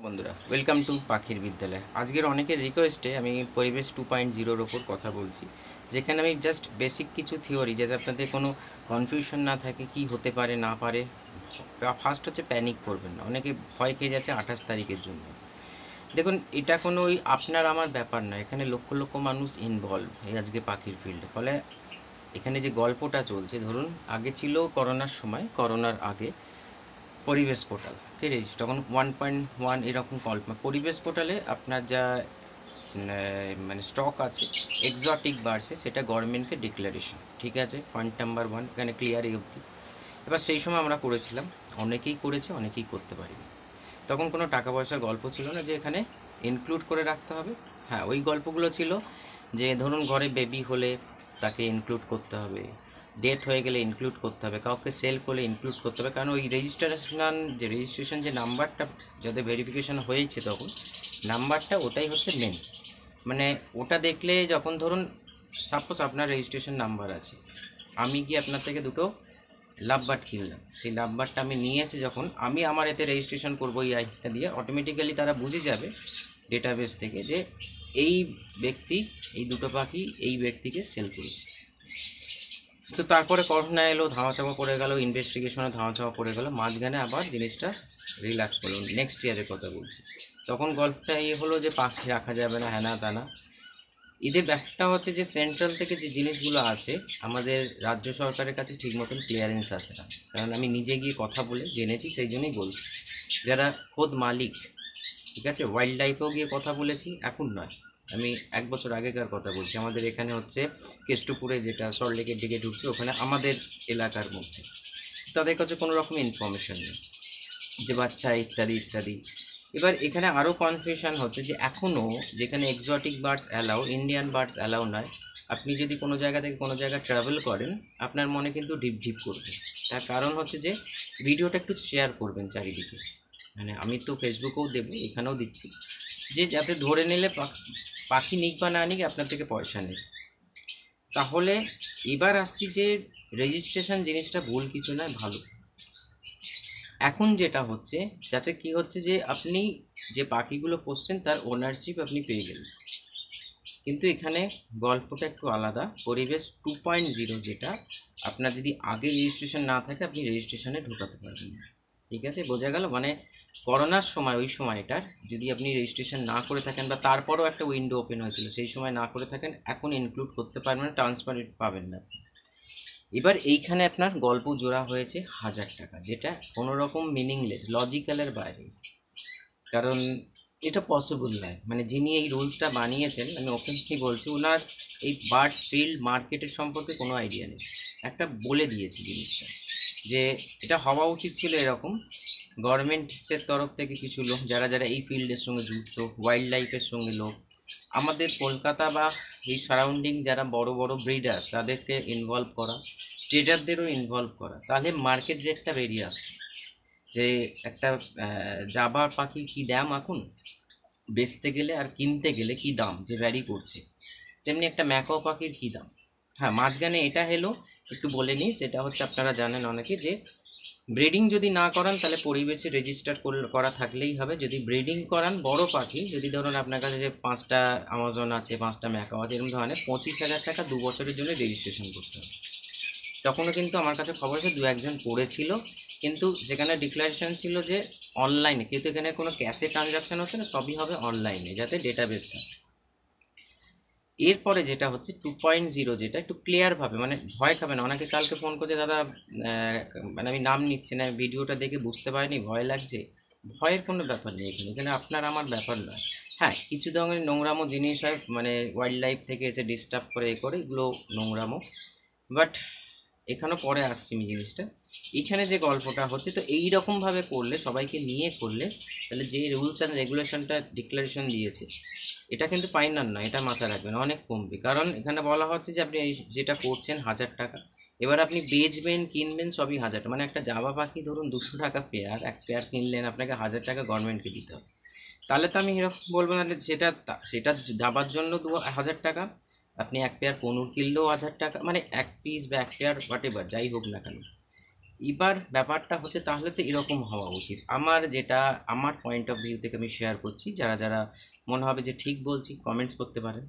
বন্ধুরা, welcome to পাখির বিদ্যালয়। আজকের অনেকের রিকোয়েস্টে আমি পরিবেশ 2.0-র ওপর কথা বলছি, যেখানে আমি জাস্ট বেসিক কিছু থিওরি, যাতে আপনাদের কোনো কনফিউশন না থাকে কি হতে পারে না পারে। ফার্স্ট হচ্ছে, প্যানিক করবেন না। অনেকে ভয় খেয়ে যাচ্ছে 28 তারিখের জন্য। দেখুন, এটা কোনো ওই আপনার আমার ব্যাপার না। এখানে লক্ষ লক্ষ মানুষ ইনভলভ এই আজকে পাখির ফিল্ডে। ফলে এখানে যে গল্পটা চলছে, ধরুন আগে ছিল করোনার সময়, করোনার আগে পরিবেশ পোর্টালকে রেজিস্টার, তখন 1.1 এরকম কল্পনা। পরিবেশ পোর্টালে আপনার যা মানে স্টক আছে এক্সোটিক বার্ডসে, সেটা গভর্নমেন্টকে ডিক্লারেশন, ঠিক আছে, পয়েন্ট নাম্বার 1 এখানে ক্লিয়ার এই অবধি। এবার সেই সময় আমরা করেছিলাম, অনেকেই করেছে, অনেকেই করতে পারিনি। তখন কোনো টাকা পয়সার গল্প ছিল না যে এখানে ইনক্লুড করে রাখতে হবে। হ্যাঁ, ওই গল্পগুলো ছিল যে ধরুন ঘরে বেবি হলে তাকে ইনক্লুড করতে হবে, ডেথ হয়ে গেলে ইনক্লুড করতে হবে, কাউকে সেল করলে ইনক্লুড করতে হবে। কারণ ওই রেজিস্ট্রেশন যে নাম্বারটা, যাদের ভেরিফিকেশান হয়েছে তখন নাম্বারটা, ওটাই হচ্ছে মেন। মানে ওটা দেখলে, যখন ধরুন সাপোজ আপনার রেজিস্ট্রেশন নাম্বার আছে, আমি গিয়ে আপনার থেকে দুটো লাভ বার্ড কিনলাম, সেই লাভ বার্ডটা আমি নিয়ে এসে যখন আমি আমার এতে রেজিস্ট্রেশন করবো এই আইডিটা দিয়ে, অটোমেটিক্যালি তারা বুঝে যাবে ডেটাবেস থেকে যে এই ব্যক্তি, এই দুটো পাখি এই ব্যক্তিকে সেল করেছে। তো তারপরে করোনা এলো, ধামাচাপা পড়ে গেল, ইনভেস্টিগেশনে ধামাচাপা পড়ে গেল, মাঝখানে আবার জিনিসটা রিল্যাক্স করলো। নেক্সট ইয়ারের কথা বলছি, তখন গল্পটা এই হলো যে পাখি রাখা যাবে না, হ্যাঁ না তা না। এদের ব্যাপারটা হচ্ছে যে সেন্ট্রাল থেকে যে জিনিসগুলো আসে, আমাদের রাজ্য সরকারের কাছে ঠিক মতন ক্লিয়ারেন্স আসে না। কারণ আমি নিজে গিয়ে কথা বলে জেনেছি, সেই জন্যই বলছি। যারা খোদ মালিক, ঠিক আছে, ওয়াইল্ড লাইফেও গিয়ে কথা বলেছি, এখন নয়, আমি 1 বছর আগেকার কথা বলছি। আমাদের এখানে হচ্ছে কেষ্টপুরে, যেটা সল্টলেকের দিকে ঢুকছে, ওখানে আমাদের এলাকার মধ্যে তাদের কাছে কোনো রকম ইনফরমেশান নেই যে বাচ্চা ইত্যাদি ইত্যাদি। এবার এখানে আরও কনফিউশন হচ্ছে যে এখনও যেখানে exotic birds allow, Indian birds allow নয়। আপনি যদি কোনো জায়গা থেকে কোনো জায়গায় ট্রাভেল করেন, আপনার মনে কিন্তু ঢিপ ঢিপ করবে। তার কারণ হচ্ছে যে ভিডিওটা একটু শেয়ার করবেন চারিদিকে। মানে আমি তো ফেসবুকেও দেবো, এখানেও দিচ্ছি, যে যাতে ধরে নিলে পাখি নিক বা না নিক, আপনার থেকে পয়সা নেই। তাহলে এবার আসছি যে রেজিস্ট্রেশন জিনিসটা ভুল কিছু নয়, ভালো। এখন যেটা হচ্ছে, যাতে কি হচ্ছে যে আপনি যে পাখিগুলো পুষছেন তার ওনারশিপ আপনি পেয়ে গেলেন। কিন্তু এখানে গল্পটা একটু আলাদা। পরিবেশ 2.0 যেটা, আপনার যদি আগে রেজিস্ট্রেশন না থাকে, আপনি রেজিস্ট্রেশনে ঢোকাতে পারবেন না। ঠিক আছে, বোঝা গেল? মানে করোনার সময়, ওই সময়টার যদি আপনি রেজিস্ট্রেশন না করে থাকেন, বা তারপরও একটা উইন্ডো ওপেন হয়েছিল, সেই সময় না করে থাকেন, এখন ইনক্লুড করতে পারবেন না, ট্রান্সফার পাবেন না। এবার এইখানে আপনার গল্প জোড়া হয়েছে 1000 টাকা, যেটা কোনো রকম মিনিংলেস, লজিক্যালের বাইরে। কারণ এটা পসিবল নয়। মানে যিনি এই রুলসটা বানিয়েছেন, আমি ওপেনলি বলছি, ওনার এই বার্ড ফিল্ড মার্কেটের সম্পর্কে কোনো আইডিয়া নেই। একটা বলে দিয়েছি জিনিসটা, যে এটা হওয়া উচিত ছিল এরকম। গভর্নমেন্টের তরফ থেকে কিছু লোক, যারা যারা এই ফিল্ডের সঙ্গে যুক্ত, ওয়াইল্ড লাইফের সঙ্গে লোক, আমাদের কলকাতা বা এই সারাউন্ডিং যারা বড় বড় ব্রিডার, তাদেরকে ইনভলভ করা, ট্রেডারদেরও ইনভলভ করা, তাহলে মার্কেট রেটটা বেরিয়ে আসে। যে একটা জাবা পাখির কী দাম এখন বেচতে গেলে আর কিনতে গেলে কী দাম যে ভ্যারি করছে, তেমনি একটা ম্যাকাও পাখির কী দাম। হ্যাঁ, মাঝখানে এটা হলো, একটু বলে নিই, সেটা হচ্ছে আপনারা জানেন অনেকে, যে ব্রিডিং যদি না করান তাহলে পরিবেশে রেজিস্টার করা থাকলেই হবে। যদি ব্রিডিং করান বড় পাখি, যদি ধরুন আপনার কাছে যে 5টা আমাজন আছে, 5টা ম্যাকাও আছে, এরকম ধরনের 25,000 টাকা 2 বছরের জন্য রেজিস্ট্রেশন করতে হবে। তখনও কিন্তু আমার কাছে খবর আছে 2-1 জন করেছিল, কিন্তু সেখানে ডিক্লারেশন ছিল যে অনলাইনে, কিন্তু এখানে কোনো ক্যাশে ট্রানজাকশান হচ্ছে না, সবই হবে অনলাইনে, যাতে ডেটাবেস থাকে। এরপরে যেটা হচ্ছে 2.0, যেটা একটু ক্লিয়ারভাবে, মানে ভয় খাবে না। অনেকে কালকে ফোন করছে, দাদা মানে আমি নাম নিচ্ছি না, ভিডিওটা দেখে বুঝতে পারিনি, ভয় লাগছে। ভয়ের কোনো ব্যাপার নেই এখানে, এখানে আপনার আমার ব্যাপার নয়। হ্যাঁ, কিছু ধরনের নোংরামো জিনিস হয়, মানে ওয়াইল্ড লাইফ থেকে এসে ডিস্টার্ব করে এগুলো নোংরামো। বাট এখানেও পরে আসছি আমি জিনিসটা। এখানে যে গল্পটা হচ্ছে, তো এইরকমভাবে করলে, সবাইকে নিয়ে করলে, তাহলে যে রুলস অ্যান্ড রেগুলেশনটা ডিক্লারেশন দিয়েছে, এটা কিন্তু ফাইনাল নয়, এটা মাথায় রাখবেন, অনেক কমবে। কারণ এখানে বলা হচ্ছে যে আপনি যেটা করছেন 1000 টাকা, এবার আপনি বেচবেন কিনবেন সবই 1000 টাকা। মানে একটা জাবা পাখি ধরুন 200 টাকা পেয়ার, এক পেয়ার কিনলেন, আপনাকে 1000 টাকা গভর্নমেন্টকে দিতে হবে। তাহলে তো আমি এরকম বলবো না যে সেটা যাবার জন্য 1000 টাকা, আপনি এক পেয়ার পনুর কিনলেও 1000 টাকা, মানে এক পিস বা এক পেয়ার হোয়াট এভার যাই হোক না কেন, এবার ব্যাপারটা হচ্ছে তাহলে তো এরকম হওয়া উচিত। আমার পয়েন্ট অফ ভিউ থেকে আমি শেয়ার করছি, যারা যারা মনে হবে যে ঠিক বলছি কমেন্টস করতে পারেন।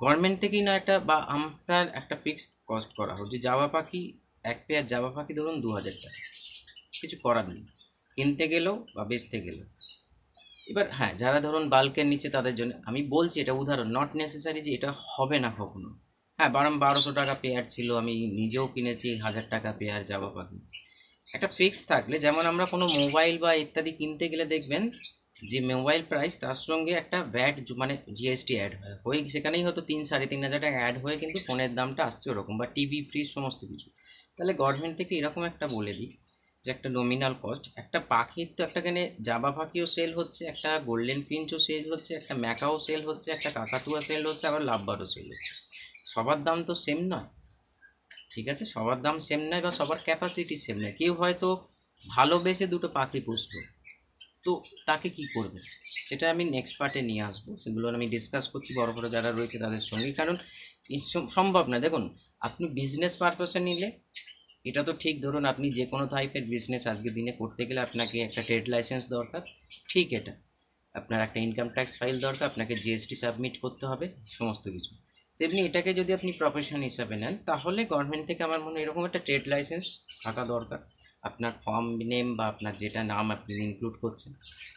গভর্নমেন্ট থেকেই না একটা বা আপনার একটা ফিক্সড কস্ট করা হোক, যে জাবা পাখি, এক পেয়ার জাবা পাখি ধরুন 2000 টাকা, কিছু করার নেই, কিনতে গেলেও বা বেচতে গেলেও। এবার হ্যাঁ, যারা ধরুন বাল্কের নিচে তাদের জন্য আমি বলছি, এটা উদাহরণ, নট নেসেসারি যে এটা হবে না কখনো। হ্যাঁ, 1200 টাকা পেয়ার ছিল, আমি নিজেও কিনেছি 1000 টাকা পেয়ার জাবা পাখি। একটা ফিক্স থাকলে, যেমন আমরা কোনো মোবাইল বা ইত্যাদি কিনতে গেলে দেখবেন যে মোবাইল প্রাইস তার সঙ্গে একটা ভ্যাট মানে জিএসটি অ্যাড হয়, সেখানেই হয়তো 3-3.5 হাজার টাকা অ্যাড হয়ে কিন্তু ফোনের দামটা আসছে ওরকম, বা টিভি ফ্রিজ সমস্ত কিছু। তাহলে গভর্নমেন্ট থেকে এরকম একটা বলে দিই যে একটা নমিনাল কস্ট, একটা পাখির তো একটা এখানে জাবা পাখিও সেল হচ্ছে, একটা গোল্ডেন ফিঞ্চও সেল হচ্ছে, একটা ম্যাকাও সেল হচ্ছে, একটা কাকাতুয়া সেল হচ্ছে, আবার লাভবারও সেল হচ্ছে। সবার দাম তো সেম নয়, ঠিক আছে, সবার দাম সেম নয় বা সবার ক্যাপাসিটি সেম নয়। কেউ হয়তো ভালোবেসে দুটো পাখি পুষলো, তো তাকে কি করবে সেটা আমি নেক্সট পার্টে নিয়ে আসবো, সেগুলো আমি ডিসকাস করছি বড় বড় যারা রয়েছে তাদের সঙ্গে। কারণ সম্ভব না, দেখুন আপনি বিজনেস পারপাসে নিলে এটা তো ঠিক, ধরুন আপনি যে কোনো টাইপের বিজনেস আজকের দিনে করতে গেলে আপনাকে একটা ট্রেড লাইসেন্স দরকার, ঠিক, এটা আপনার একটা ইনকাম ট্যাক্স ফাইল দরকার, আপনাকে জিএসটি সাবমিট করতে হবে, সমস্ত কিছু। তেমনি এটাকে যদি আপনি প্রফেশন হিসাবে নেন, তাহলে গভর্নমেন্ট থেকে আমার মনে হয় এরকম একটা ট্রেড লাইসেন্স থাকা দরকার। আপনার ফার্ম নেম বা আপনার যেটা নাম আপনি ইনক্লুড করছেন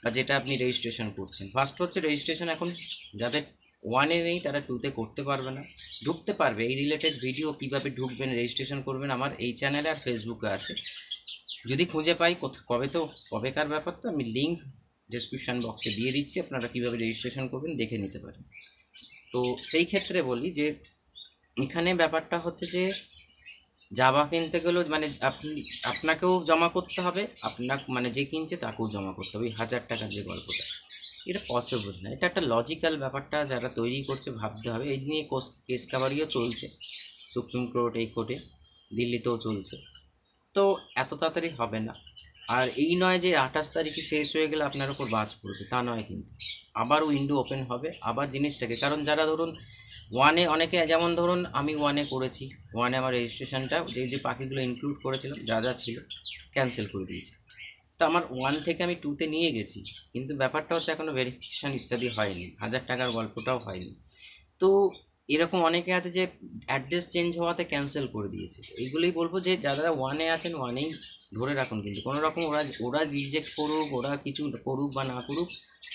বা যেটা আপনি রেজিস্ট্রেশন করছেন, ফার্স্ট হচ্ছে রেজিস্ট্রেশন। এখন যাদের ওয়ানে নেই তারা টুতে করতে পারবে না, ঢুকতে পারবে। এই রিলেটেড ভিডিও কীভাবে ঢুকবেন, রেজিস্ট্রেশন করবেন আমার এই চ্যানেলে আর ফেসবুকে আছে, যদি খুঁজে পাই। কবে তো কবেকার ব্যাপার, তো আমি লিঙ্ক ডেসক্রিপশান বক্সে দিয়ে দিচ্ছি, আপনারা কীভাবে রেজিস্ট্রেশন করবেন দেখে নিতে পারেন। তো সেই ক্ষেত্রে বলি যে এখানে ব্যাপারটা হচ্ছে যে জাবা কিনতে গেলেও মানে আপনাকেও জমা করতে হবে, আপনার মানে যে কিনছে তাকেও জমা করতে হবে, 1000 টাকার যে গল্পটা, এটা পসিবল না। এটা একটা লজিক্যাল ব্যাপারটা যারা তৈরি করছে ভাবতে হবে। এই নিয়ে কেস কাবারিও চলছে সুপ্রিম কোর্ট, এই কোর্টে, দিল্লিতেও চলছে। তো এত তাড়াতাড়ি হবে না। আর এই নয় যে 28 তারিখে শেষ হয়ে গেলে আপনার ওপর বাজ পড়বে, তা নয় কিন্তু। আবার উইন্ডো ওপেন হবে, আবার জিনিসটাকে, কারণ যারা ধরুন ওয়ানে, অনেকে যেমন ধরুন আমি ওয়ানে করেছি, ওয়ানে আমার রেজিস্ট্রেশনটা যে যে পাখিগুলো ইনক্লুড করেছিলাম যা যা ছিল ক্যান্সেল করে দিয়েছি। তো আমার ওয়ান থেকে আমি টুতে নিয়ে গেছি, কিন্তু ব্যাপারটা হচ্ছে এখনও ভেরিফিকেশান ইত্যাদি হয়নি, 1000 টাকার গল্পটাও হয়নি। তো এরকম অনেকে আছে যে অ্যাড্রেস চেঞ্জ হওয়াতে ক্যান্সেল করে দিয়েছে। এইগুলোই বলবো যে যারা ওয়ানে আছেন ওয়ানেই ধরে রাখুন, কিন্তু কোনো রকম ওরা রিজেক্ট করুক, ওরা কিছু করুক বা না করুক,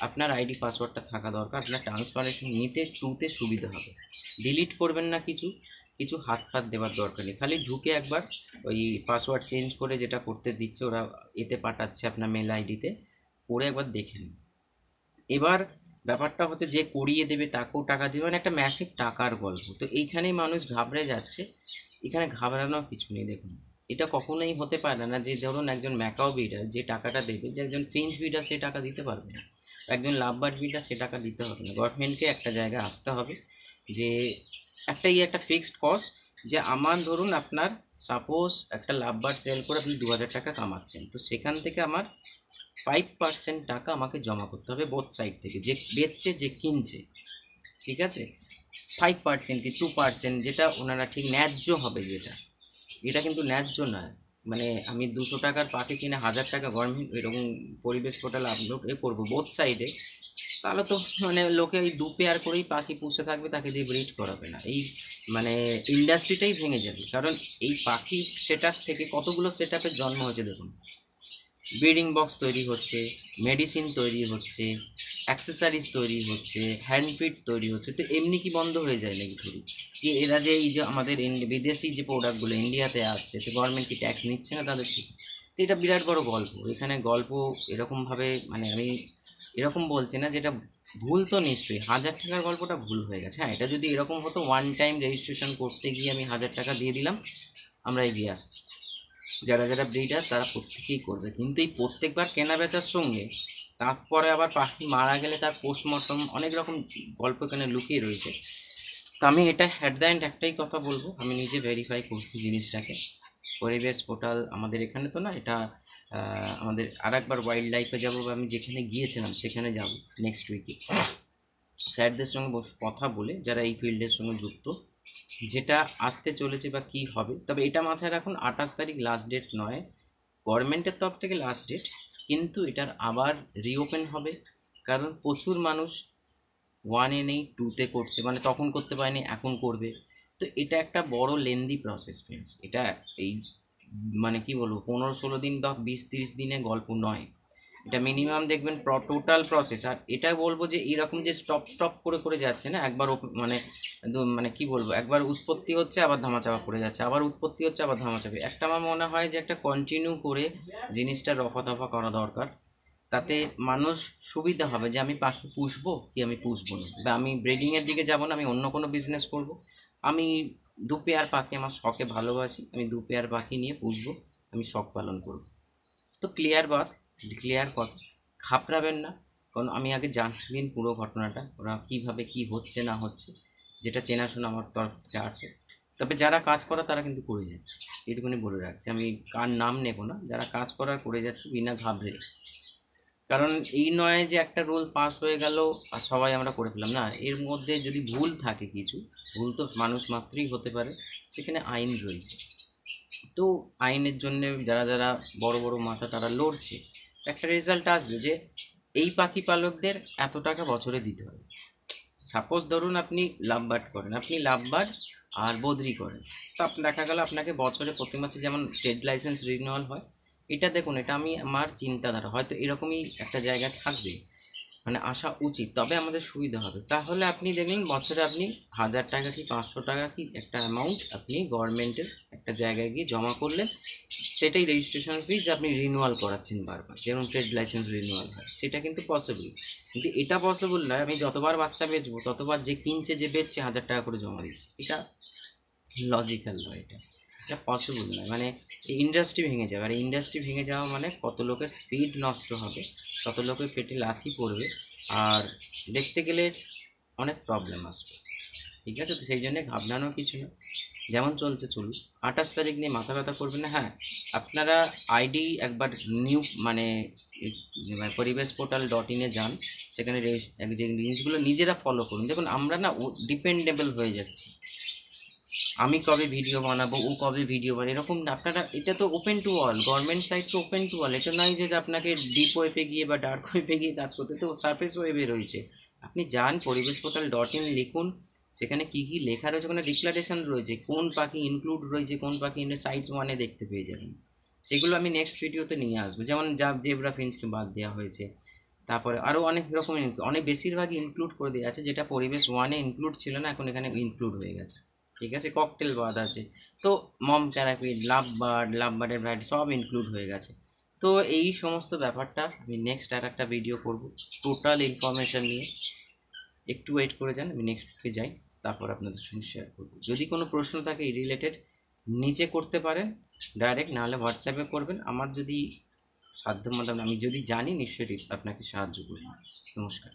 আপনার আইডি পাসওয়ার্ডটা থাকা দরকার। আপনার ট্রান্সপারেশন নিতে টুতে সুবিধা হবে। ডিলিট করবেন না, কিছু কিছু হাত ফাত দেওয়ার দরকার নেই, খালি ঢুকে একবার ওই পাসওয়ার্ড চেঞ্জ করে যেটা করতে দিচ্ছে ওরা এতে পাঠাচ্ছে আপনার মেল আইডিতে, করে একবার দেখে নিন। এবার ব্যাপারটা হচ্ছে যে করিয়ে দেবে তাকেও টাকা দেবে, মানে একটা ম্যাসিভ টাকার গল্প। তো এইখানেই মানুষ ঘাবড়ে যাচ্ছে, এখানে ঘাবড়ানোর কিছু নেই। দেখুন, এটা কখনোই হতে পারে না যে ধরুন একজন ম্যাকাও বিডার যে টাকাটা দেবে, যে একজন ফিঞ্চ বিডার সে টাকা দিতে পারবে না, একজন লাভবার্ড বিডার সে টাকা দিতে হবে না। গভর্নমেন্টকে একটা জায়গায় আসতে হবে যে একটা ফিক্সড কস্ট, যে আমার ধরুন আপনার সাপোজ একটা লাভবার্ড সেল করে আপনি 2000 টাকা কামাচ্ছেন, তো সেখান থেকে আমার 5% টাকা আমাকে জমা করতে হবে বোথ সাইড থেকে, যে বেচছে যে কিনছে, ঠিক আছে। 5% কি 2%, যেটা ওনারা ঠিক ন্যায্য হবে, যেটা এটা কিন্তু ন্যায্য নয়। মানে আমি 200 টাকার পাখি কিনে 1000 টাকা গভর্নমেন্ট এরকম পরিবেশ পোর্টাল আপলোড করবো বোথ সাইডে, তাহলে তো মানে লোকে ওই 2 পেয়ার করেই পাখি পুষে থাকবে, তাকে দিয়ে ব্রিড করাবে না। এই মানে ইন্ডাস্ট্রিটাই ভেঙে যাবে। কারণ এই পাখি সেট থেকে কতগুলো সেট জন্ম হয়েছে দেখুন, ব্রিডিং বক্স তৈরি হচ্ছে, মেডিসিন তৈরি হচ্ছে, অ্যাক্সেসারিজ তৈরি হচ্ছে, হ্যান্ডফিড তৈরি হচ্ছে। তো এমনি কি বন্ধ হয়ে যায় নাকি থোড়ি? কি এরা যে এই যে আমাদের বিদেশি যে প্রোডাক্টগুলো ইন্ডিয়াতে আসছে, তো গভর্নমেন্ট কি ট্যাক্স নিচ্ছে না তাদের থেকে? তো এটা বিরাট বড় গল্প। এখানে গল্প এরকমভাবে মানে আমি এরকম বলছি না, যেটা ভুল তো নিশ্চয়ই, 1000 টাকার গল্পটা ভুল হয়ে গেছে। হ্যাঁ, এটা যদি এরকম হতো ওয়ান টাইম রেজিস্ট্রেশন করতে গিয়ে আমি 1000 টাকা দিয়ে দিলাম, আমরা এগিয়ে আসছি, যারা যারা ব্রিডার তারা প্রত্যেকেই করবে। কিন্তু এই প্রত্যেকবার কেনা বেচার সঙ্গে তারপরে আবার পাখি মারা গেলে তার পোস্টমর্টম অনেক রকম গল্প এখানে লুকিয়ে রয়েছে। তো আমি এটা অ্যাট দ্য এন্ড একটাই কথা বলবো, আমি নিজে ভেরিফাই করছি জিনিসটাকে। পরিবেশ পোর্টাল আমাদের এখানে তো না, এটা আমাদের আর একবার ওয়াইল্ড লাইফে যাবো, বা আমি যেখানে গিয়েছিলাম সেখানে যাব নেক্সট উইকে, স্যারদের সঙ্গে বসে কথা বলে, যারা এই ফিল্ডের সঙ্গে যুক্ত, যেটা আসতে চলেছে বা কি হবে। তবে এটা মাথায় রাখুন, 28 তারিখ লাস্ট ডেট নয়, গভর্নমেন্টের তরফ থেকে লাস্ট ডেট, কিন্তু এটার আবার রিওপেন হবে। কারণ প্রচুর মানুষ 1-এ নেই, 2-তে করছে, মানে তখন করতে পারেনি এখন করবে। তো এটা একটা বড় লেন্দি প্রসেস ফ্রেন্ডস। এটা এই মানে কি বলবো, 15-16 দিন বা 20-30 দিনে গল্প নয়। এটা মিনিমাম দেখবেন টোটাল প্রসেস। আর এটা বলবো যে এরকম যে স্টপ স্টপ করে করে যাচ্ছে না, একবার মানে একদম মানে কি বলবো, একবার উৎপত্তি হচ্ছে আবার ধামাচাপা পড়ে যাচ্ছে, আবার উৎপত্তি হচ্ছে আবার ধামাচাপা। একটা আমার মনে হয় যে একটা কন্টিনিউ করে জিনিসটা রফা দফা করা দরকার। তাতে মানুষ সুবিধা হবে যে আমি পাখি পুষবো কি আমি পুষবো না, বা আমি ব্রিডিংয়ের দিকে যাব না, আমি অন্য কোনো বিজনেস করব। আমি 2 পেয়ার পাখি আমার শখে ভালোবাসি, আমি 2 পেয়ার পাখি নিয়ে পুষবো, আমি শখ পালন করব। তো ক্লিয়ার কথা, ঘাবড়াবেন না। কারণ আমি আগে জানিন পুরো ঘটনাটা, ওরা কীভাবে কি হচ্ছে না হচ্ছে, যেটা চেনাশোনা আমার তরফ থেকে আছে। তবে যারা কাজ করা তারা কিন্তু করে যাচ্ছে, এটুকুনি বলে রাখছি। আমি কার নাম নেব না, যারা কাজ করার করে যাচ্ছে বিনা ঘাবড়ে। কারণ এই নয় যে একটা রুল পাস হয়ে গেল আর সবাই আমরা করে ফেলাম, না। এর মধ্যে যদি ভুল থাকে, কিছু ভুল তো মানুষ মাত্রই হতে পারে, সেখানে আইন রয়েছে। তো আইনের জন্য যারা যারা বড় বড় মাথা তারা লড়ছে, একটা রেজাল্ট আসবে যে এই পাখি পালকদের এত টাকা বছরে দিতে হবে। সাপোজ ধরুন আপনি লাভবার্ড করেন, আপনি লাভবার্ড আর বদ্রি করেন, তো দেখা গেল আপনাকে বছরে প্রতি মাসে যেমন ট্রেড লাইসেন্স রিনিউয়াল হয়। এটা দেখুন, এটা আমি আমার চিন্তাধারা, হয়তো এরকমই একটা জায়গায় থাকবে, মানে আসা উচিত, তবে আমাদের সুবিধা হবে। তাহলে আপনি দেখলেন বছরে আপনি 1000 টাকা কি 500 টাকা কি একটা অ্যামাউন্ট আপনি গভর্নমেন্টের একটা জায়গায় গিয়ে জমা করলেন, সেটাই রেজিস্ট্রেশন ফিজ, আপনি রিনিউয়াল করাচ্ছেন বারবার, যেমন ট্রেড লাইসেন্স রিনিউয়াল হয়, সেটা কিন্তু পসিবল। কিন্তু এটা পসিবল নয় আমি যতবার বাচ্চা বেচবো ততবার যে কিনছে যে বেচছে 1000 টাকা করে জমা দিচ্ছে। এটা লজিক্যাল নয়, এটা পসিবল নয়। মানে এই ইন্ডাস্ট্রি ভেঙে যাবে, আর ইন্ডাস্ট্রি ভেঙে যাওয়া মানে কত লোকের পেট নষ্ট হবে, কত লোকের পেটে লাথি পড়বে, আর দেখতে গেলে অনেক প্রবলেম আসবে। ঠিক আছে, তো সেই জন্যে ঘাবড়ানোর কিছু না, যেমন চলছে চলুন। 28 তারিখ নিয়ে মাথা ব্যথা করবেন না। হ্যাঁ, আপনারা আইডি একবার নিউ মানে পরিবেশ পোর্টাল.in-এ যান, সেখানে যে জিনিসগুলো নিজেরা ফলো করুন। দেখুন আমরা না ডিপেন্ডেবল হয়ে যাচ্ছি, আমি কবে ভিডিও বানাবো, ও কবে ভিডিও বানাবো, এরকম না। আপনারা এটা তো open to all, government site তো ওপেন টু অল। এটা নয় যে আপনাকে ডিপ ওয়েবে গিয়ে বা ডার্ক ওয়েবে গিয়ে কাজ করতে, তো সারফেস ওয়েবে রয়েছে। আপনি যান পরিবেশ পোর্টাল.in লিখুন, সেখানে কী কী লেখা রয়েছে, ওখানে ডিক্লারেশন রয়েছে, কোন পাখি ইনক্লুড রয়েছে, কোন পাখি সাইটস 1-এ দেখতে পেয়ে যাবেন। সেগুলো আমি নেক্সট ভিডিওতে নিয়ে আসবো। যেমন জেব্রা ফিঞ্চকে বাদ দেওয়া হয়েছে, তারপরে আরও অনেক রকম অনেক বেশিরভাগই ইনক্লুড করে দেওয়া আছে, যেটা পরিবেশ 1-এ ইনক্লুড ছিল না, এখন এখানে ইনক্লুড হয়ে গেছে। ঠিক আছে, ককটেল বার্ড আছে, তো মম প্যারাকুইড, লাভবার্ডের ভ্যারাইটি সব ইনক্লুড হয়ে গেছে। তো এই সমস্ত ব্যাপারটা আমি নেক্সট আর একটা ভিডিও করব টোটাল ইনফরমেশান নিয়ে। একটু ওয়েট করে যান, আমি নেক্সট উইকে যাই, তারপর আপনাদের সঙ্গে শেয়ার করবো। যদি কোনো প্রশ্ন থাকে এই রিলেটেড, নিচে করতে পারেন ডাইরেক্ট, নাহলে হোয়াটসঅ্যাপে করবেন। আমার যদি সাধ্য মতো আমি যদি জানি নিশ্চয়ই আপনাকে সাহায্য করব। নমস্কার।